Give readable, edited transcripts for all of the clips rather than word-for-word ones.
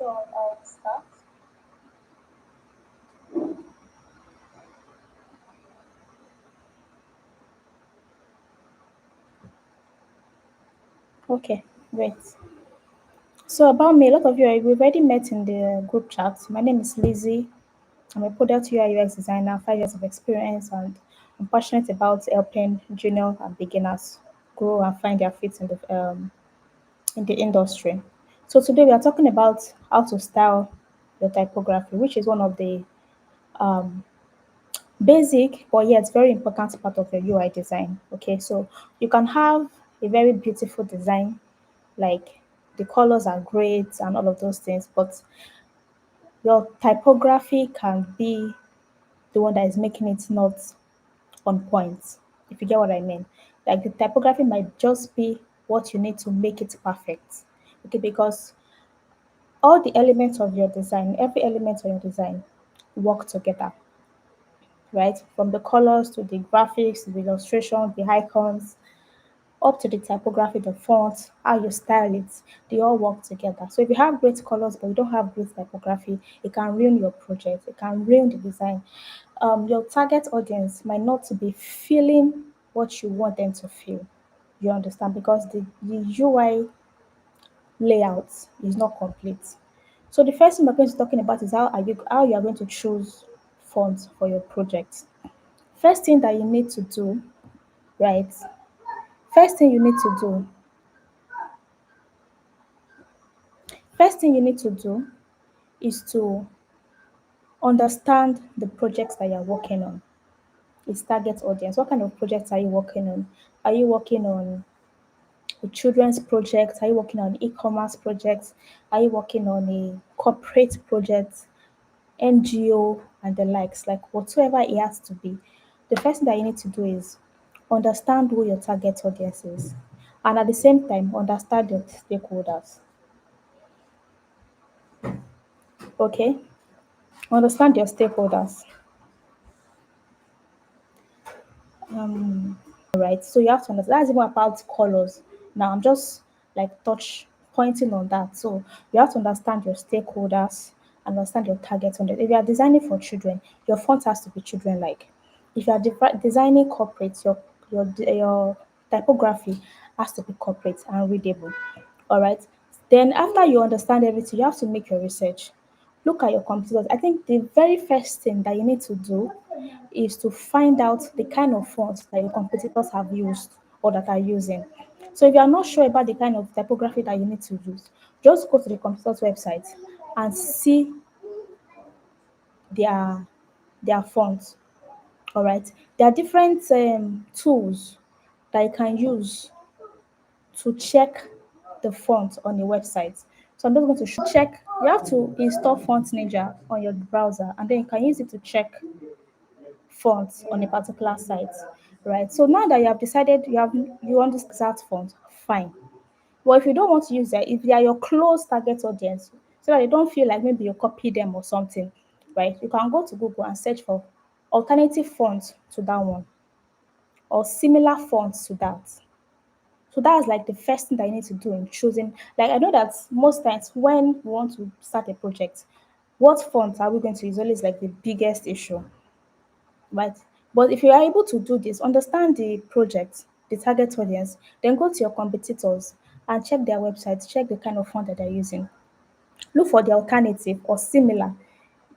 So I'll start. Okay, great. So about me, a lot of you we've already met in the group chat. My name is Lizzie. I'm a product UI UX designer, 5 years of experience, and I'm passionate about helping junior and beginners grow and find their feet in the industry. So today we are talking about how to style your typography, which is one of the um, basic but yet very important part of your UI design. Okay, so you can have a very beautiful design, like the colors are great and all of those things, but your typography can be the one that is making it not on point, if you get what I mean. Like the typography might just be what you need to make it perfect. Okay, because all the elements of your design, every element of your design work together, right? From the colors to the graphics, the illustration, the icons, up to the typography, the font, how you style it, they all work together. So if you have great colors but you don't have great typography, it can ruin your project, it can ruin the design. Your target audience might not be feeling what you want them to feel. You understand? Because the UI layout is not complete. So the first thing we're going to be talking about is how you are going to choose fonts for your project. First thing that you need to do, right? First thing you need to do First thing you need to do is to understand the projects that you're working on, its target audience. What kind of projects are you working on? Are you working on a children's project? Are you working on e-commerce projects? Are you working on a corporate project, NGO, and the likes? Like whatsoever it has to be. The first thing that you need to do is understand who your target audience is, and at the same time, understand your stakeholders. Okay? Understand your stakeholders. Right? So you have to understand that's even about colors. Now I'm just like touch pointing on that. So you have to understand your stakeholders, understand your target audience. If you are designing for children, your font has to be children like. If you are designing corporate, your typography has to be corporate and readable. All right. Then after you understand everything, you have to make your research. Look at your competitors. I think the very first thing that you need to do is to find out the kind of fonts that your competitors have used or that are using. So if you are not sure about the kind of typography that you need to use, just go to the competitor's website and see their their fonts. All right. There are different tools that you can use to check the font on your website. So I'm just going to check. You have to install Font Ninja on your browser, and then you can use it to check fonts on a particular site, right? So now that you have decided you want this exact font, fine. But if you don't want to use that, if they are your close target audience, so that they don't feel like maybe you copy them or something, right? You can go to Google and search for alternative fonts to that one or similar fonts to that. So that's like the first thing that you need to do in choosing. Like I know that most times when we want to start a project, what font are we going to use always like the biggest issue, right? But if you are able to do this, understand the project, the target audience, then go to your competitors and check their websites, check the kind of font that they're using. Look for the alternative or similar.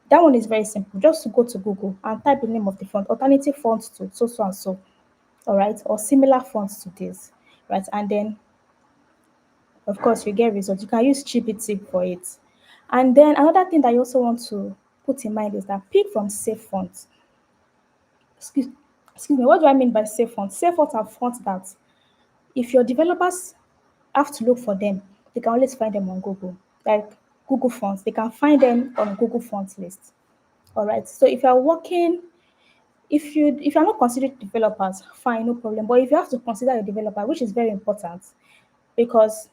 That one is very simple. Just to go to Google and type the name of the font, alternative font to so so and so, all right, or similar fonts to this, right? And then of course you get results. You can use GPT for it. And then another thing that you also want to put in mind is that pick from safe fonts. Excuse, excuse me, what do I mean by safe fonts? Safe fonts are fonts that if your developers have to look for them, they can always find them on Google. Like Google fonts, they can find them on Google fonts list. All right. So if you are working, if you're not considered developers, fine, no problem. But if you have to consider a developer, which is very important, because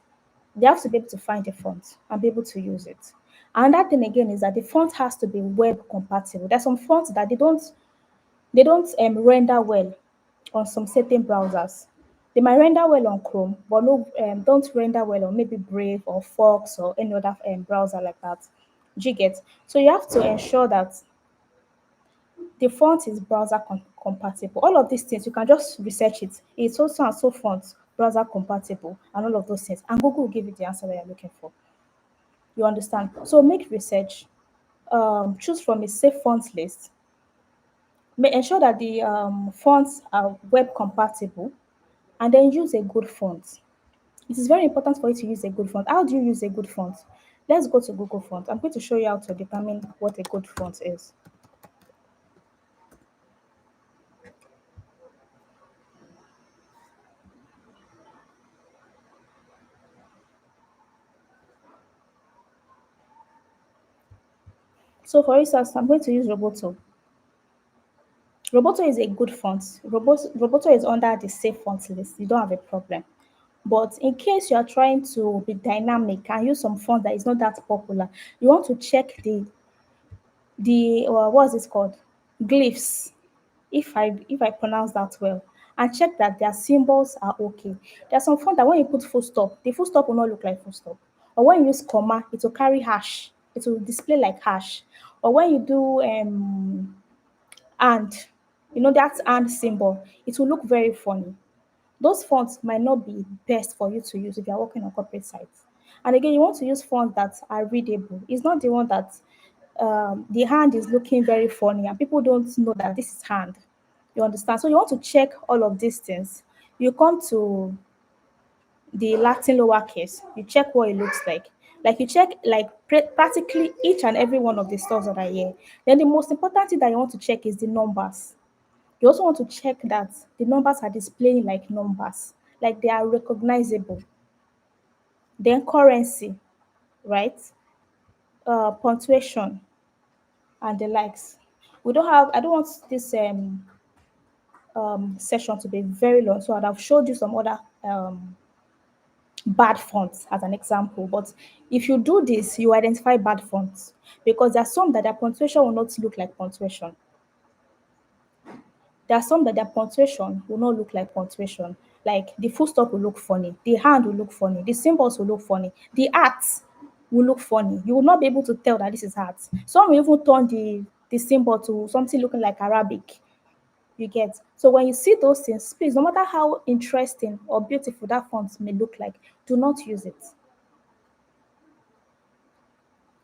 they have to be able to find the font and be able to use it. And that thing again is that the font has to be web compatible. There's some fonts that they don't render well on some certain browsers. They might render well on Chrome, but no, don't render well on maybe Brave or Fox or any other browser like that. Do you get? So you have to ensure that the font is browser compatible. All of these things, you can just research it. It's so and so font browser compatible and all of those things. And Google will give you the answer that you're looking for. You understand? So make research. Choose from a safe font list. Ensure that the fonts are web compatible, and then use a good font. It is very important for you to use a good font. How do you use a good font? Let's go to Google Font. I'm going to show you how to determine what a good font is. So for instance, I'm going to use Roboto. Roboto is a good font. Roboto is under the safe font list. You don't have a problem. But in case you are trying to be dynamic and use some font that is not that popular, you want to check the what's this called, glyphs, if I pronounce that well, and check that their symbols are okay. There's some font that when you put full stop, the full stop will not look like full stop. Or when you use comma, it will carry hash. It will display like hash. Or when you do and, that and symbol, it will look very funny. Those fonts might not be best for you to use if you're working on corporate sites. And again, you want to use fonts that are readable. It's not the one that the hand is looking very funny and people don't know that this is hand. You understand? So you want to check all of these things. You come to the Latin lowercase, you check what it looks like. Like you check like practically each and every one of the stores that are here. Then the most important thing that you want to check is the numbers. You also want to check that the numbers are displaying like numbers, like they are recognizable. Then currency, right? Punctuation and the likes. I don't want this session to be very long, so I'd have showed you some other bad fonts as an example. But if you do this, you identify bad fonts because there are some that their punctuation will not look like punctuation. There are some that their punctuation will not look like punctuation. Like the full stop will look funny, the hand will look funny, the symbols will look funny, the arts will look funny. You will not be able to tell that this is art. Some will even turn the symbol to something looking like Arabic. You get? So when you see those things, please, no matter how interesting or beautiful that font may look like, do not use it.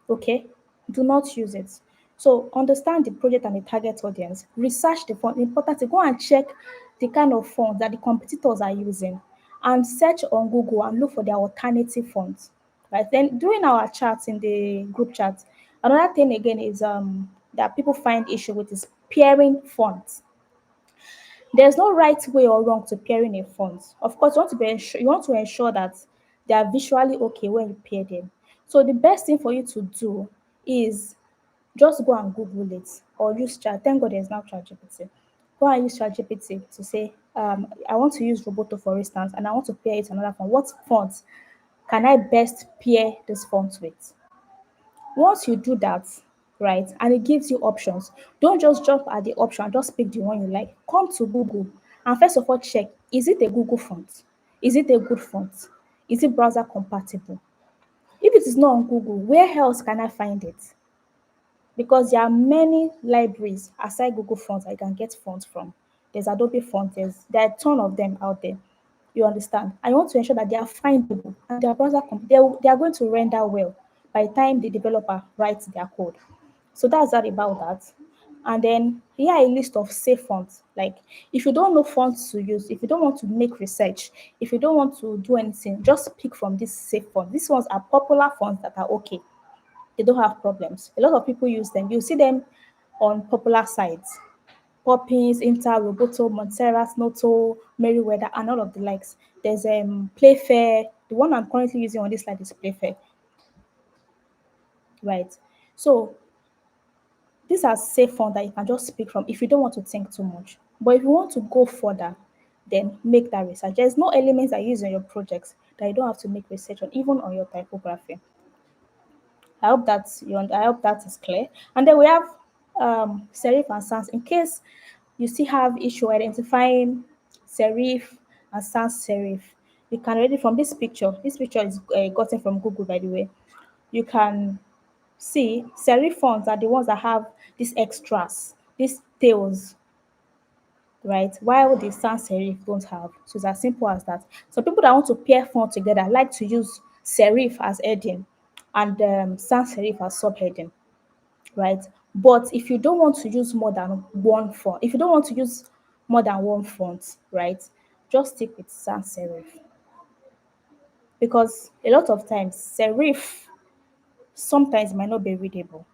Okay? Do not use it. So understand the project and the target audience. Research the font. Important to go and check the kind of font that the competitors are using, and search on Google and look for their alternative fonts. Right. Then during our chats in the group chat, another thing again is that people find issue with is pairing fonts. There's no right way or wrong to pairing a font. Of course, you want to ensure that they are visually okay when you pair them. So the best thing for you to do is just go and Google it or use chat. Thank God there's now ChatGPT. Go and use ChatGPT to say, I want to use Roboto for instance, and I want to pair it to another font. What font can I best pair this font with? Once you do that, right, and it gives you options, don't just jump at the option, just pick the one you like. Come to Google and first of all check, is it a Google font? Is it a good font? Is it browser compatible? If it is not on Google, where else can I find it? Because there are many libraries aside Google Fonts I can get fonts from. There's Adobe Fonts, there are a ton of them out there. You understand? I want to ensure that they are findable and their they are going to render well by the time the developer writes their code. So that's that about that. And then here are a list of safe fonts. Like if you don't know fonts to use, if you don't want to make research, if you don't want to do anything, just pick from these safe fonts. These ones are popular fonts that are okay. They don't have problems. A lot of people use them. You see them on popular sites. Poppins, Inter, Roboto, Montserrat, Noto, Merryweather, and all of the likes. There's Playfair. The one I'm currently using on this slide is Playfair, right? So these are safe ones that you can just pick from if you don't want to think too much. But if you want to go further, then make that research. There's no elements that you use in your projects that you don't have to make research on, even on your typography. I hope that is clear. And then we have serif and sans in case you still have issue identifying serif and sans serif. You can already from this picture. This picture is gotten from Google, by the way. You can see serif fonts are the ones that have these extras, these tails, right? While the sans serif don't have. So it's as simple as that. So people that want to pair font together like to use serif as heading and sans serif as subheading, right? But if you don't want to use more than one font, if you don't want to use more than one font, right, just stick with sans serif because a lot of times serif sometimes might not be readable.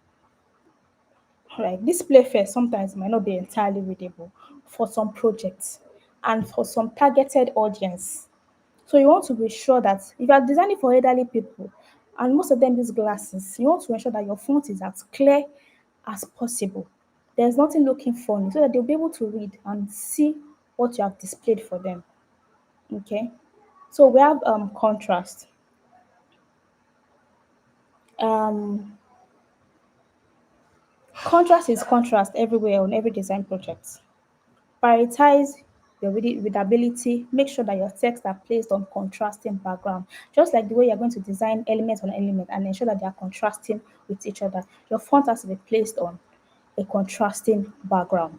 Right, display first sometimes might not be entirely readable for some projects and for some targeted audience. So you want to be sure that if you are designing for elderly people and most of them use glasses, you want to ensure that your font is as clear as possible. There's nothing looking funny so that they'll be able to read and see what you have displayed for them. Okay. So we have contrast. Um, Contrast is contrast everywhere on every design project. Prioritize your readability. Make sure that your text are placed on contrasting background. Just like the way you're going to design element on element and ensure that they are contrasting with each other, your font has to be placed on a contrasting background.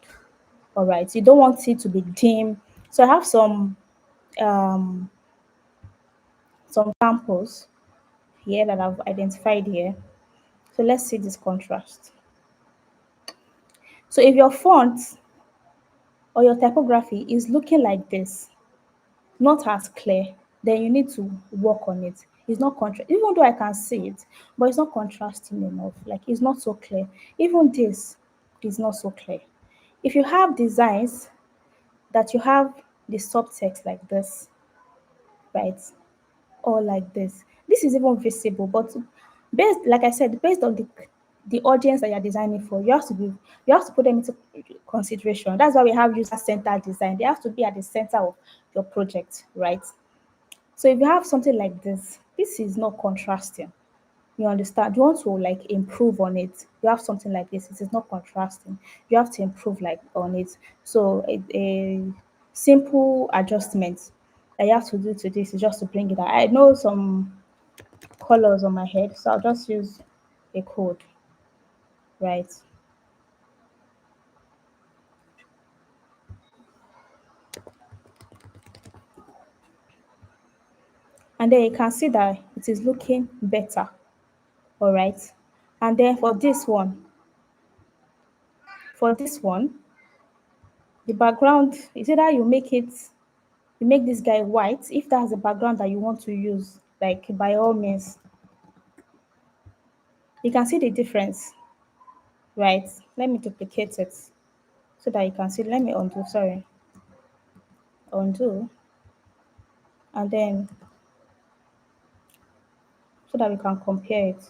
All right. You don't want it to be dim. So I have um, some samples here that I've identified here. So let's see this contrast. So if your font or your typography is looking like this, not as clear, then you need to work on it. It's not even though I can see it, but it's not contrasting enough. Like it's not so clear. Even this is not so clear. If you have designs that you have the subtext like this, right? Or like this is even visible, but based, like I said, based on the audience that you're designing for, you have to put them into consideration. That's why we have user-centered design. They have to be at the center of your project, right? So if you have something like this is not contrasting. You understand? You want to like improve on it. You have something like this. It is not contrasting. You have to improve like on it. So a simple adjustment that you have to do to this is just to bring it out. I know some colors on my head, so I'll just use a code, right? And then you can see that it is looking better, all right? And then for this one, the background is either you make this guy white if that's the background that you want to use, like by all means. You can see the difference, right? Let me duplicate it so that you can see. Let me undo, sorry, undo, and then so that we can compare it,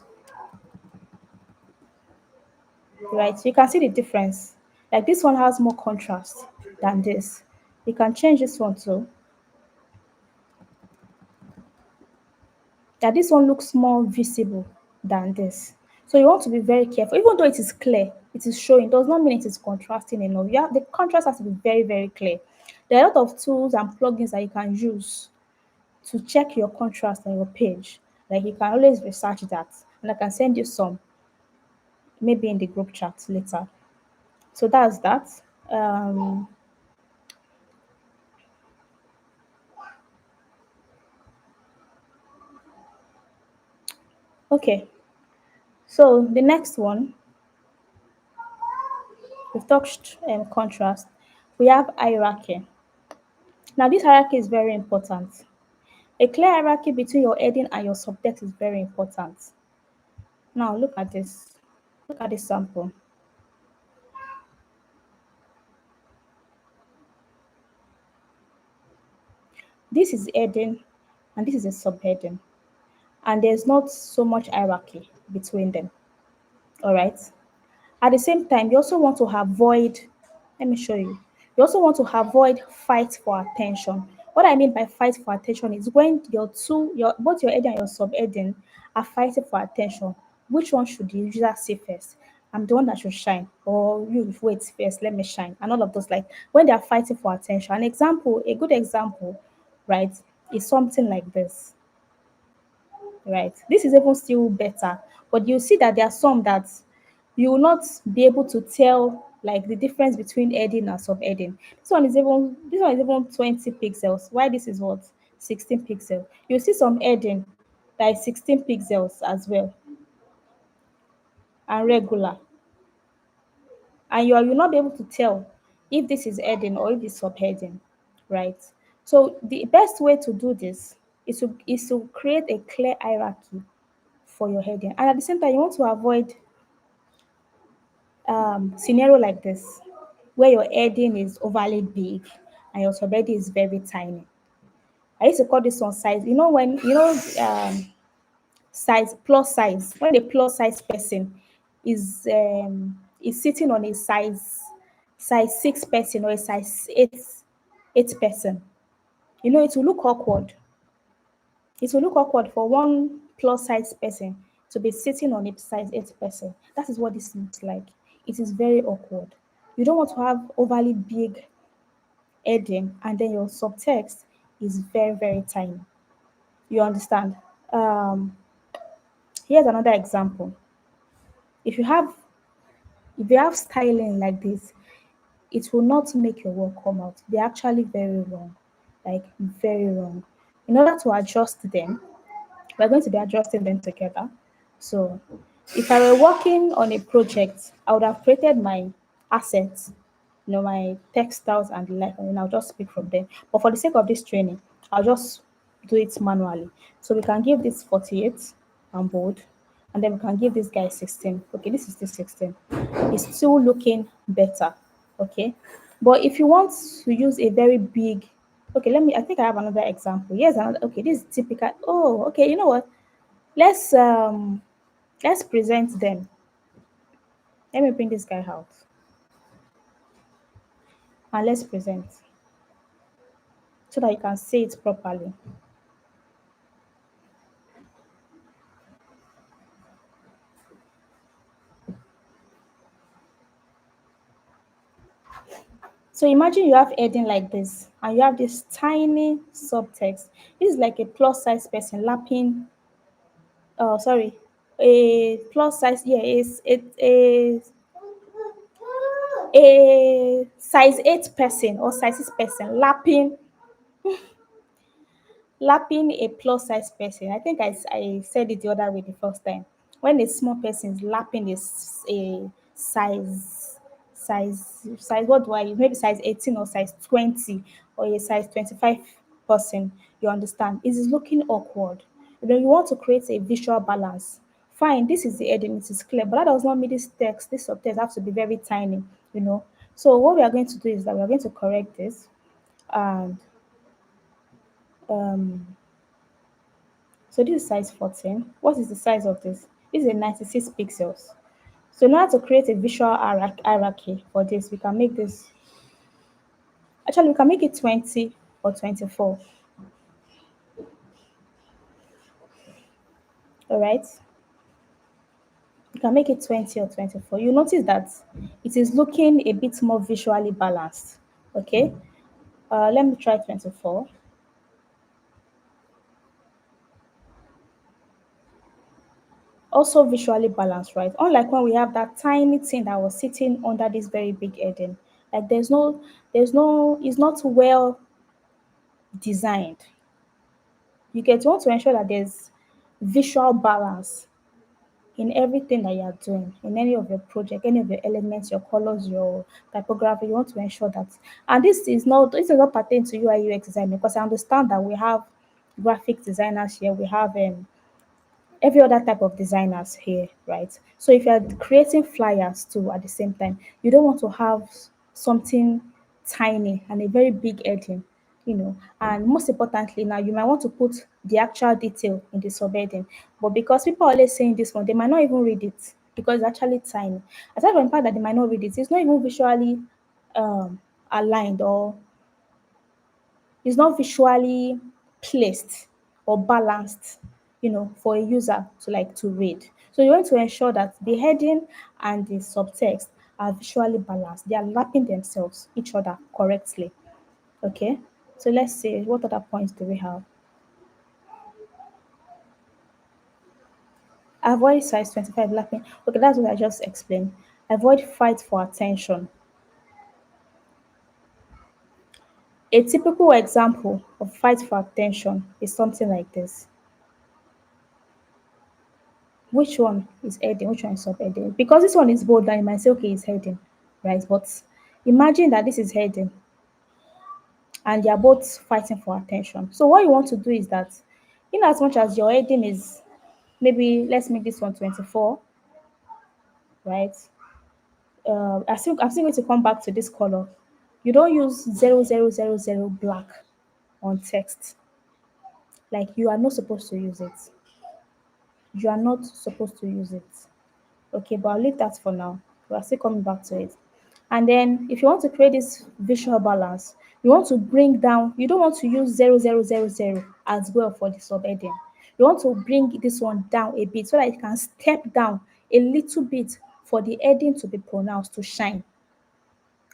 right? So you can see the difference. Like this one has more contrast than this. You can change this one too. That this one looks more visible than this. So you want to be very careful. Even though it is clear, it is showing, does not mean it is contrasting enough. The contrast has to be very, very clear. There are a lot of tools and plugins that you can use to check your contrast on your page. Like you can always research that. And I can send you some maybe in the group chat later. So that's that. Um, okay. So the next one, we've touched contrast. We have hierarchy. Now this hierarchy is very important. A clear hierarchy between your heading and your subtext is very important. Now look at this. Look at this sample. This is heading and this is a subheading. And there's not so much hierarchy between them. All right. At the same time, you also want to avoid, let me show you. You also want to avoid fight for attention. What I mean by fight for attention is when both your heading and your subheading are fighting for attention. Which one should the user see first? I'm the one that should shine, or you wait first, let me shine, and all of those like when they are fighting for attention. A good example right, is something like this, right? This is even still better, but you see that there are some that you will not be able to tell like the difference between heading and subheading. This one is even 20 pixels. Why this is what 16 pixels? You see some heading that is 16 pixels as well and regular, and you'll not be able to tell if this is heading or if it's subheading, right? So the best way to do this is to create a clear hierarchy for your heading, and at the same time you want to avoid scenario like this where your heading is overly big and your subheading is very tiny. I used to call this one size. You know when you know size plus size, when a plus size person is sitting on a size 6 person or a size 8 person, it will look awkward. It will look awkward for one plus size person to be sitting on a size 8 person. That is what this looks like. It is very awkward. You don't want to have overly big heading and then your subtext is very, very tiny. You understand? Um, Here's another example. If you have if you have styling like this, it will not make your work come out. They're actually very wrong, like very wrong. In order to adjust them, we're going to be adjusting them together. So if I were working on a project, I would have created my assets, my textiles and the like, and then I'll just speak from them. But for the sake of this training, I'll just do it manually. So we can give this 48 and bold, and then we can give this guy 16. Okay, this is the 16. It's still looking better. Okay. But if you want to use a very big, okay, I think I have another example. Here's another, okay, this is typical. Oh, okay, you know what? Let's um let's present them. Let me bring this guy out and let's present so that you can see it properly. So imagine you have heading like this and you have this tiny subtext. This is like a plus size person lapping, sorry, a plus size, yeah, is it a size 8 person or size 6 person lapping a plus size person. I think I said it the other way the first time. When a small person is lapping a size, what do I use? Maybe size 18 or size 20 or a size 25 person, you understand? It is looking awkward. You want to create a visual balance. Fine, this is the heading, it is clear, but that does not mean this subtext have to be very tiny, you know. So what we are going to do is that we are going to correct this and um so this is size 14. What is the size of this? This is a 96 pixels. So in order to create a visual hierarchy for this, we can make this, actually we can make it 20 or 24. All right. You can make it 20 or 24. You notice that it is looking a bit more visually balanced. Okay. Let me try 24. Also visually balanced, right? Unlike when we have that tiny thing that was sitting under this very big heading. Like it's not well designed. You want to ensure that there's visual balance in everything that you are doing, in any of your project, any of your elements, your colors, your typography. You want to ensure that. And this is not pertaining to UI UX design because I understand that we have graphic designers here, we have every other type of designers here, right? So if you're creating flyers too at the same time, you don't want to have something tiny and a very big heading. And most importantly, now you might want to put the actual detail in the subheading, but because people are always saying this one, they might not even read it because it's actually tiny. Aside from the fact that they might not read it, it's not even visually um, aligned or it's not visually placed or balanced, for a user to read. So you want to ensure that the heading and the subtext are visually balanced. They are lapping themselves each other correctly. Okay. So let's see, what other points do we have? Avoid size 25 lacking. Okay, that's what I just explained. Avoid fight for attention. A typical example of fight for attention is something like this. Which one is heading? Which one is subheading? Because this one is bold, then you might say, okay, it's heading, right? But imagine that this is heading and they are both fighting for attention. So what you want to do is that, in as much as your heading is, maybe let's make this one 24, right? I'm still going to come back to this color. You don't use 0000 black on text. Like you are not supposed to use it. You are not supposed to use it. Okay, but I'll leave that for now. We're still coming back to it. And then if you want to create this visual balance, you want to bring down, you don't want to use 0000 as well for the subheading. You want to bring this one down a bit so that it can step down a little bit for the heading to be pronounced, to shine.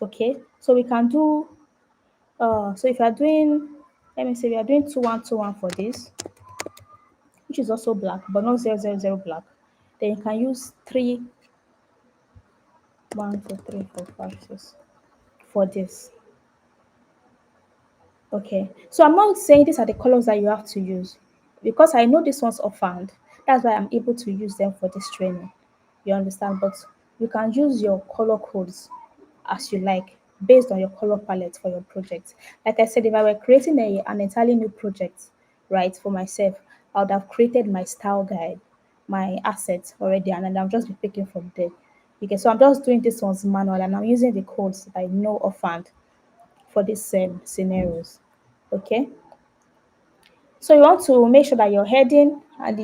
Okay, so we can do, so if you are doing, let me say we are doing 2121 for this, which is also black, but not 000 black. Then you can use 3, 1, 2, 3, 4, 5, 6 for this. Okay, so I'm not saying these are the colors that you have to use because I know this one's offhand. That's why I'm able to use them for this training. You understand? But you can use your color codes as you like based on your color palette for your project. Like I said, if I were creating an entirely new project, right, for myself, I would have created my style guide, my assets already, and then I'll just be picking from there. Okay, so I'm just doing this one's manual and I'm using the codes that I know offhand for these scenarios. Okay, so you want to make sure that your heading and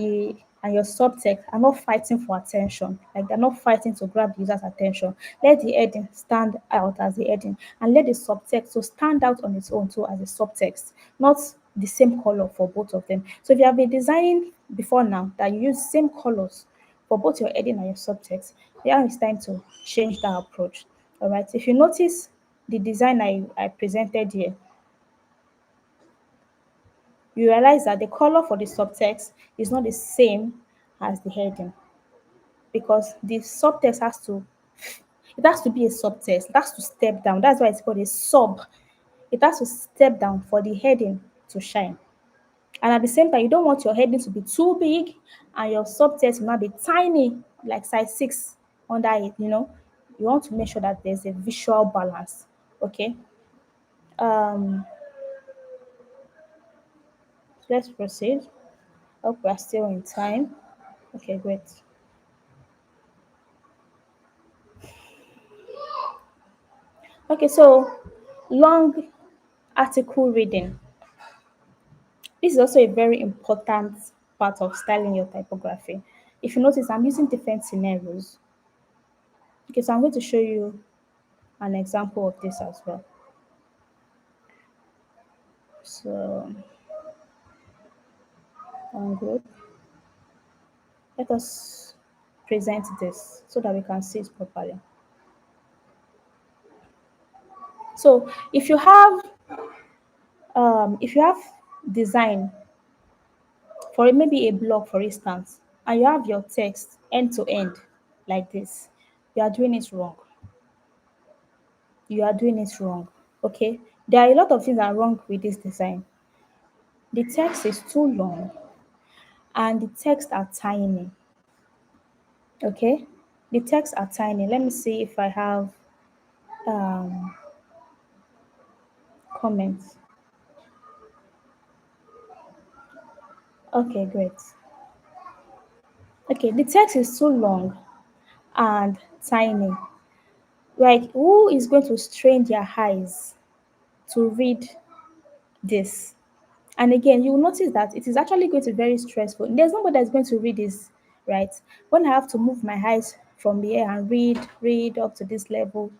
your subtext are not fighting for attention, like they're not fighting to grab the user's attention. Let the heading stand out as the heading and let the subtext to stand out on its own too as a subtext, not the same color for both of them. So if you have been designing before now that you use same colors for both your heading and your subtext, now it's time to change that approach. All right. If you notice the design I presented here, you realize that the color for the subtext is not the same as the heading because the subtext has to be a subtext. It has to step down. That's why it's called a sub. It has to step down for the heading to shine. And at the same time, you don't want your heading to be too big and your subtext will not be tiny, like size 6 under it, you know. You want to make sure that there's a visual balance. Okay. Um, let's proceed. Hope we're still in time. Okay, great. Okay, so long article reading. This is also a very important part of styling your typography. If you notice, I'm using different scenarios. Okay, so I'm going to show you an example of this as well. So, on group, let us present this so that we can see it properly. So, if you have design for maybe a blog, for instance, and you have your text end to end like this, you are doing it wrong. You are doing it wrong. Okay, there are a lot of things that are wrong with this design. The text is too long and the text are tiny. Okay, the text are tiny. Let me see if I have um comments. Okay, great. Okay, the text is too long and tiny. Like, who is going to strain their eyes to read this? And again, you will notice that it is actually going to be very stressful. There's nobody that's going to read this, right? When I have to move my eyes from here and read up to this level,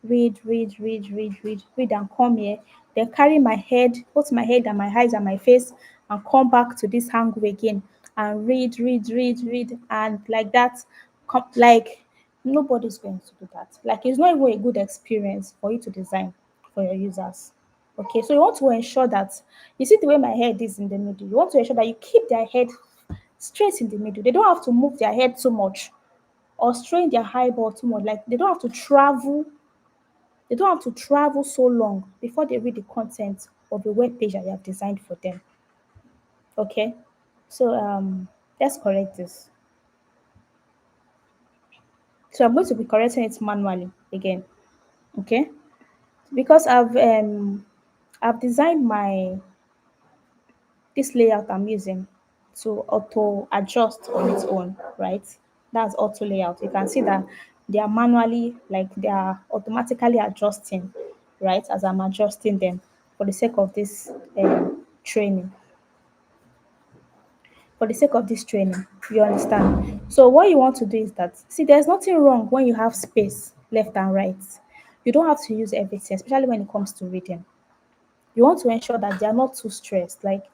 read, and come here, then carry my head, put my head and my eyes and my face, and come back to this angle again and read, and like that, like nobody's going to do that. Like it's not even a good experience for you to design for your users. Okay, so you want to ensure that you see the way my head is in the middle. You want to ensure that you keep their head straight in the middle. They don't have to move their head too much or strain their eyeball too much. Like they don't have to travel. They don't have to travel so long before they read the content of the web page that you have designed for them. Okay, so let's correct this. So I'm going to be correcting it manually again. Okay, because I've designed my this layout I'm using to auto adjust on its own, right? That's auto layout. You can see that they are manually, like they are automatically adjusting, right? As I'm adjusting them for the sake of this training. For the sake of this training, you understand? So what you want to do is that, see, there's nothing wrong when you have space left and right. You don't have to use everything, especially when it comes to reading. You want to ensure that they are not too stressed. Like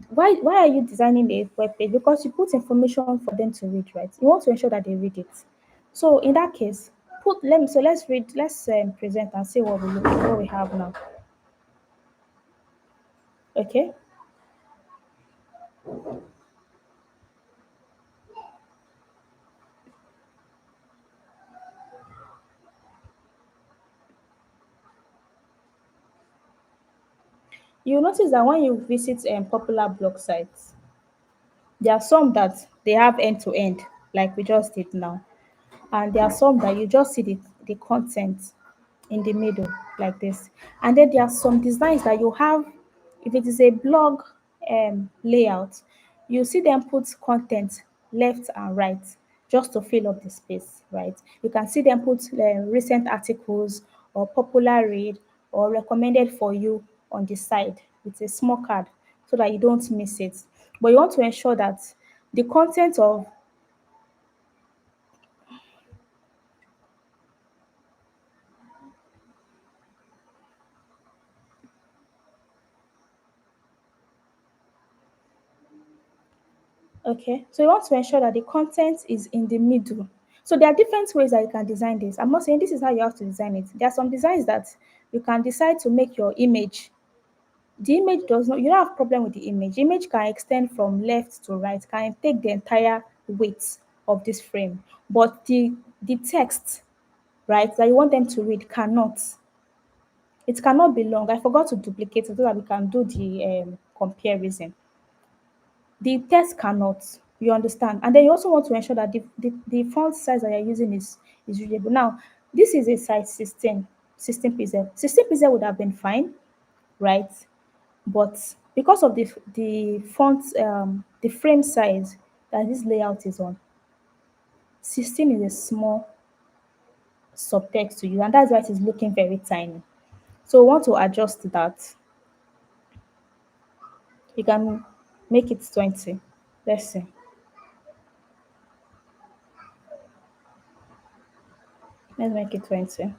why are you designing a web page? Because you put information for them to read, right? You want to ensure that they read it. So in that case, let's read, let's present and see what we have now. Okay. You notice that when you visit popular blog sites, there are some that they have end to end, like we just did now, and there are some that you just see the content in the middle like this. And then there are some designs that you have, if it is a blog layout, you see them put content left and right just to fill up the space, right? You can see them put recent articles or popular read or recommended for you on the side with a small card so that you don't miss it. But you want to ensure that the content of Okay, so you want to ensure that the content is in the middle. So there are different ways that you can design this. I'm not saying this is how you have to design it. There are some designs that you can decide to make your image. The image does not, you don't have problem with the image. Image can extend from left to right, can take the entire weight of this frame. But the text, right, that you want them to read cannot. It cannot be long. I forgot to duplicate it so that we can do the comparison. The text cannot. You understand? And then you also want to ensure that the font size that you're using is readable. Now, this is a size 16 pixel. 16 pixel would have been fine, right? But because of the font, the frame size that this layout is on, 16 is a small subtext to you, and that's why it is looking very tiny. So we want to adjust that. You can make it 20. Let's see. Let's make it 20.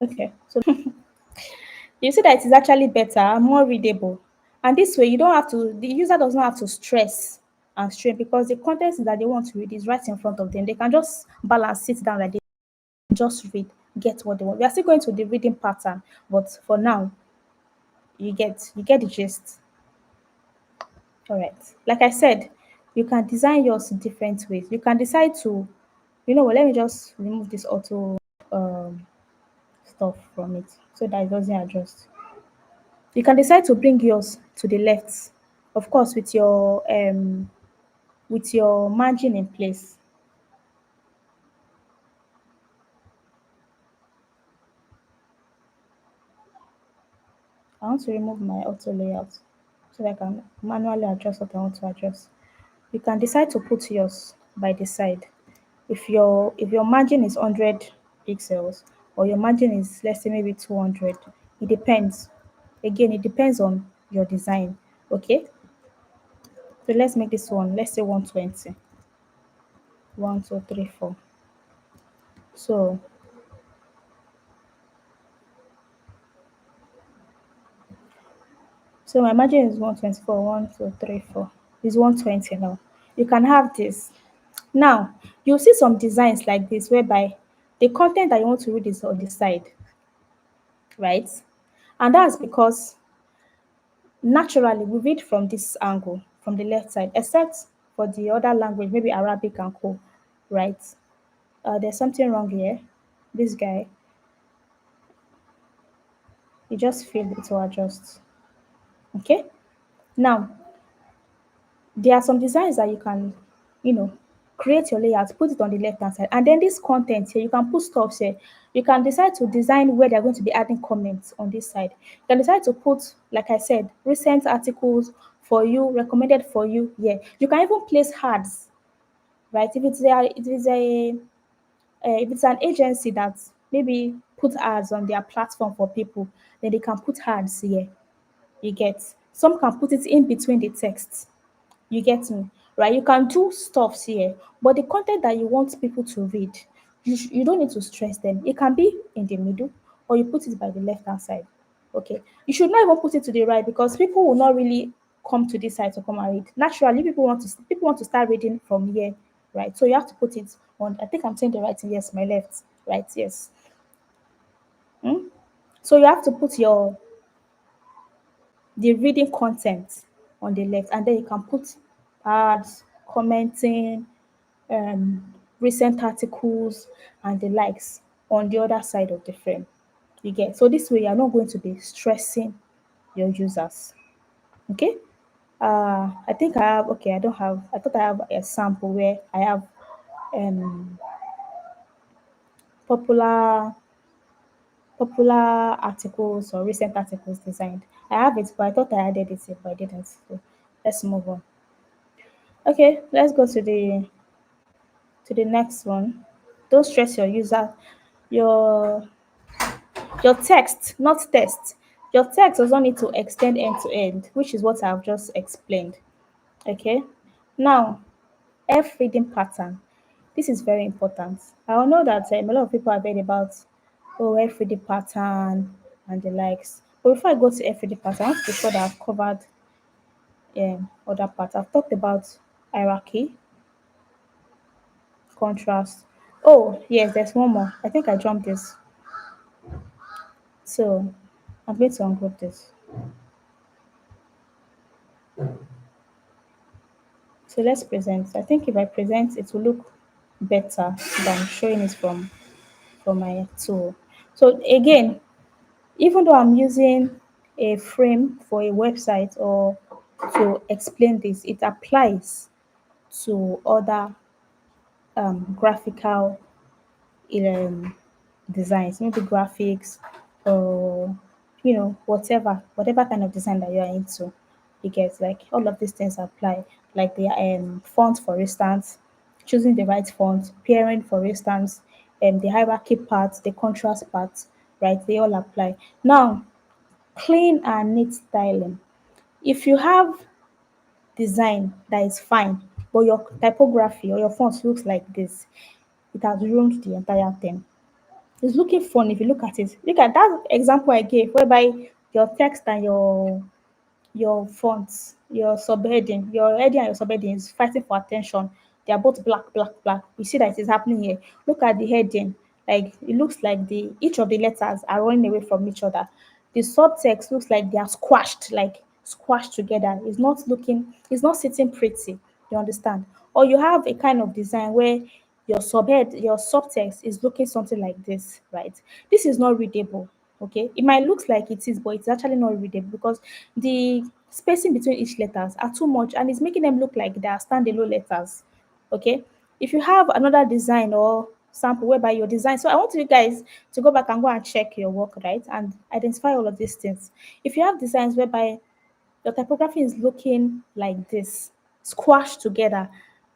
Okay. So you see that it is actually better and more readable. And this way, you don't have to, the user does not have to stress and strain because the content that they want to read is right in front of them. They can just balance, sit down like they just read, get what they want. We are still going to the reading pattern, but for now, you get the gist. All right. Like I said, you can design yours in different ways. You can decide to, you know what, let me just remove this auto um, stuff from it so that it doesn't adjust. You can decide to bring yours to the left, of course, with your margin in place. I want to remove my auto layout so that I can manually adjust what I want to adjust. You can decide to put yours by the side. If your margin is 100 pixels or your margin is, let's say, maybe 200, it depends. Again, it depends on your design. Okay, so let's make this one, let's say 120. 1, 2, 3, 4. So So my margin is 124, 1, 2, 3, 4. It's 120 now. You can have this. Now, you'll see some designs like this whereby the content that you want to read is on the side, right? And that's because naturally we read from this angle, from the left side, except for the other language, maybe Arabic and co, right? There's something wrong here. This guy, you just feel it will adjust. Okay? Now, there are some designs that you can, you know, create your layout, put it on the left hand side, and then this content here, you can put stuff here. You can decide to design where they're going to be adding comments on this side. You can decide to put, like I said, recent articles for you, recommended for you. Yeah, you can even place ads, right? If it's an agency that maybe put ads on their platform for people, then they can put ads here. You get, some can put it in between the texts. You get me, right? You can do stuffs here, but the content that you want people to read, you don't need to stress them. It can be in the middle, or you put it by the left hand side. Okay, you should not even put it to the right because people will not really come to this side to come and read. Naturally, people want to start reading from here, right? So you have to put it on. I think I'm saying the right thing. Yes, my left, right? Yes. Hmm? So you have to put your the reading content on the left, and then you can put ads, commenting, recent articles, and the likes on the other side of the frame. You get, so this way you're not going to be stressing your users. Okay. I think I have. Okay, I don't have. I thought I have a sample where I have popular popular articles or recent articles designed. I have it, but I thought I added it, but I didn't. So let's move on. Okay, let's go to the next one. Don't stress your user. Your your text, not text. Your text does not need to extend end to end, which is what I've just explained. Okay. Now, F reading pattern. This is very important. I know that a lot of people have heard about F reading pattern and the likes. But before I go to F reading pattern, I want to be sure that I've covered other parts. I've talked about hierarchy, contrast. Oh, yes, there's one more. I think I jumped this. So I'm going to ungroup this. So let's present. I think if I present, it will look better than showing it from my tool. So again, even though I'm using a frame for a website or to explain this, it applies to other graphical um, designs, maybe graphics or whatever kind of design that you are into. You get, like, all of these things apply, like the font, for instance, choosing the right font, pairing, for instance, the hierarchy part, the contrast part, right? They all apply. Now, clean and neat styling. If you have design that is fine, but your typography or your font looks like this, it has ruined the entire thing. It's looking fun if you look at it. Look at that example I gave, whereby your text and your fonts, your subheading, your heading and your subheading is fighting for attention. They are both black, black, black. You see that it is happening here. Look at the heading. Like, it looks like the each of the letters are running away from each other. The subtext looks like they are squashed, like squashed together. It's not sitting pretty. You understand? Or you have a kind of design where your subtext is looking something like this, right? This is not readable. Okay, it might look like it is, but it's actually not readable because the spacing between each letters are too much and it's making them look like they are standalone letters. Okay, if you have another design or sample whereby your design, so I want you guys to go and check your work, right, and identify all of these things. If you have designs whereby your typography is looking like this, squashed together.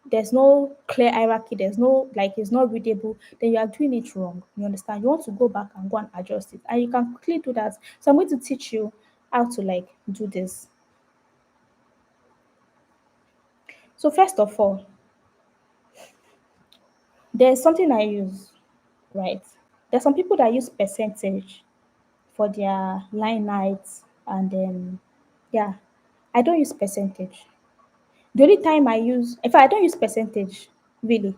There's no clear hierarchy, there's no, like, it's not readable, then you are doing it wrong. You understand? You want to go back and go and adjust it. And you can quickly do that. So I'm going to teach you how to, like, do this. So first of all, there's something I use, right? There's some people that use percentage for their line heights and Yeah, I don't use percentage. The only time I use, in fact, I don't use percentage really.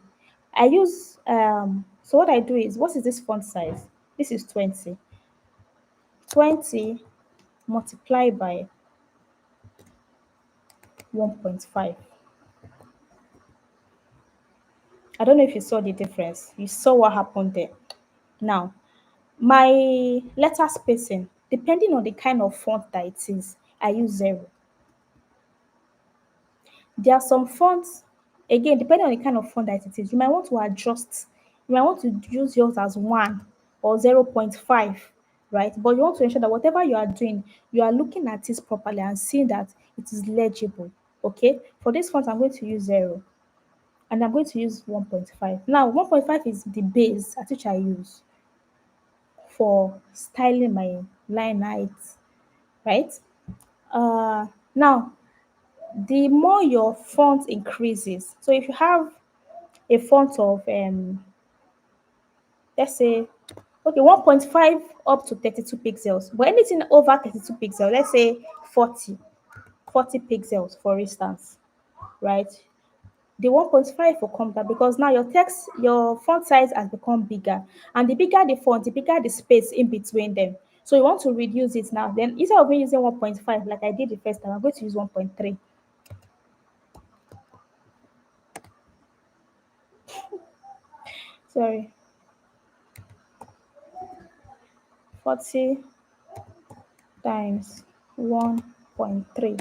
I use so what I do is, what is this font size? This is 20. 20 multiplied by 1.5. I don't know if you saw the difference. You saw what happened there. Now, my letter spacing, depending on the kind of font that it is, I use 0. There are some fonts, again, depending on the kind of font that it is, you might want to adjust. You might want to use yours as 1 or 0.5, right? But you want to ensure that whatever you are doing, you are looking at it properly and seeing that it is legible. Okay? For this font, I'm going to use 0 and I'm going to use 1.5. Now, 1.5 is the base at which I use for styling my line height, right? Now, the more your font increases, so if you have a font of let's say, okay, 1.5 up to 32 pixels, but anything over 32 pixels, let's say 40 pixels for instance, right? The 1.5 will come down because now your font size has become bigger, and the bigger the font, the bigger the space in between them. So you want to reduce it now, then instead of me using 1.5 like I did the first time, I'm going to use 1.3. Sorry, 40 times 1.3.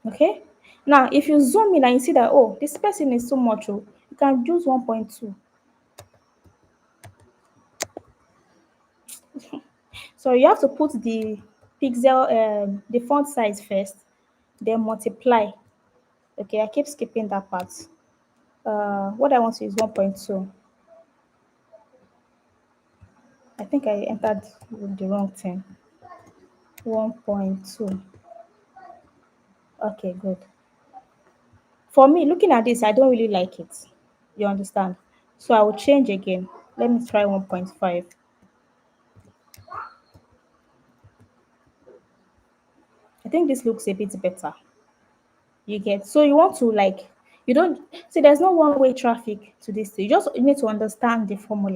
Okay. Now, if you zoom in and you see that, oh, this person is so much, oh, you can use 1.2. So you have to put the font size first, then multiply. Okay, I keep skipping that part. What I want to use 1.2. I think I entered the wrong thing. 1.2. Okay, good. For me, looking at this, I don't really like it. You understand? So I will change again. Let me try 1.5. I think this looks a bit better. You get, so you want to like, you don't see, there's no one way traffic to this thing. You just need to understand the formula.